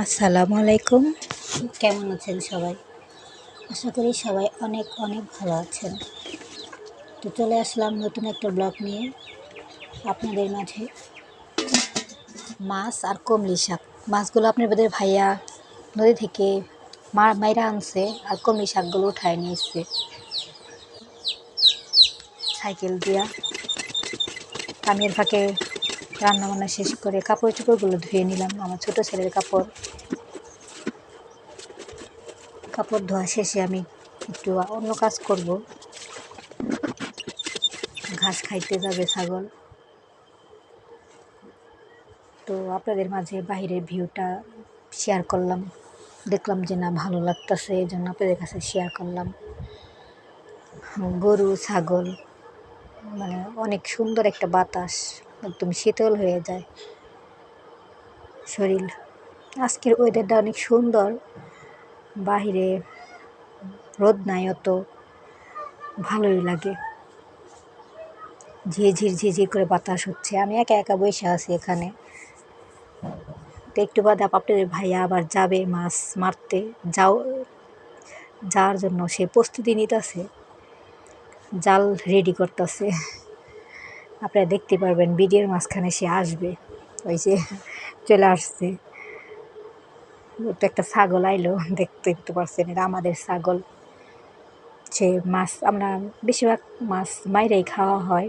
আসসালামু আলাইকুম। কেমন আছেন সবাই? আশা করি সবাই অনেক অনেক ভালো আছেন। তো চলে আসলাম নতুন একটা ব্লগ নিয়ে আপনাদের মাঝে। মাছ আর কমলি শাক, মাছগুলো আপনাদের ভাইয়া নদী থেকে মাইরা আনছে, আর কমলি শাকগুলো উঠায় নিয়েছে সাইকেল দিয়া। আমি এর ফাঁকে রান্নাবান্না শেষ করে কাপড় চোপড়গুলো ধুয়ে নিলাম। আমার ছোটো ছেলের কাপড় ধোয়া শেষে আমি একটু অন্য কাজ করব। ঘাস খাইতে যাবে ছাগল। তো আপনাদের মাঝে বাইরের ভিউটা শেয়ার করলাম, দেখলাম যে না ভালো লাগতেছে, এই জন্য আপনাদের কাছে শেয়ার করলাম। গরু ছাগল মানে অনেক সুন্দর একটা বাতাস, একদম শীতল হয়ে যায় শরীর। আজকের ওয়েদারটা অনেক সুন্দর, বাহিরে রোদ নাই অত, ভালোই লাগে। ঝিরঝির করে বাতাস হচ্ছে, আমি একা একা বসে আছি এখানে। তো একটু বাদে আপনাদের ভাইয়া আবার যাবে মাছ মারতে, যাওয়ার জন্য সে প্রস্তুতি নিতেছে, জাল রেডি করতেছে। আপনারা দেখতে পারবেন ভিডিওর মাঝখানে সে আসবে। ওই যে চলে আসছে। তো একটা ছাগল আইলো, দেখতে পারছেন, এটা আমাদের ছাগল। সে মাছ, আমরা বেশিরভাগ মাছ মাইরাই খাওয়া হয়।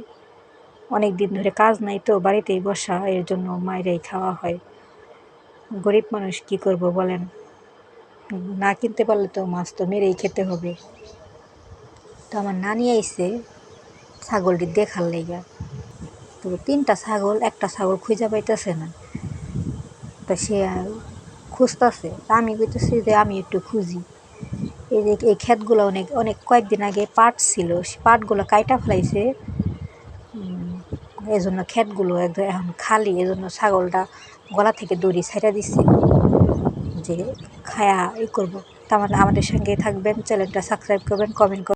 অনেক দিন ধরে কাজ নাই তো, বাড়িতেই বসা, এর জন্য মাইরাই খাওয়া হয়। গরিব মানুষ কি করব বলেন, না কিনতে পারলে তো মাছ তো মেরেই খেতে হবে। তো আমার নানি আইছে ছাগলটি দেখার লেগা। তো 3টা ছাগল, একটা ছাগল খুঁজে পাইতেছে না। তা সে খুঁজতেছে, তা আমি কইতেছি যে আমি একটু খুঁজি। এই ক্ষেতগুলো অনেক অনেক কয়েকদিন আগে পাট ছিল, সে পাটগুলো কাইটা ফেলাইছে। এই জন্য ক্ষেতগুলো একদম এখন খালি, এজন্য ছাগলটা গলা থেকে দড়ি ছাইড়া দিচ্ছে যে খায়া করবো। তা আমাদের সঙ্গে থাকবেন, চ্যানেলটা সাবস্ক্রাইব করবেন, কমেন্ট করবেন।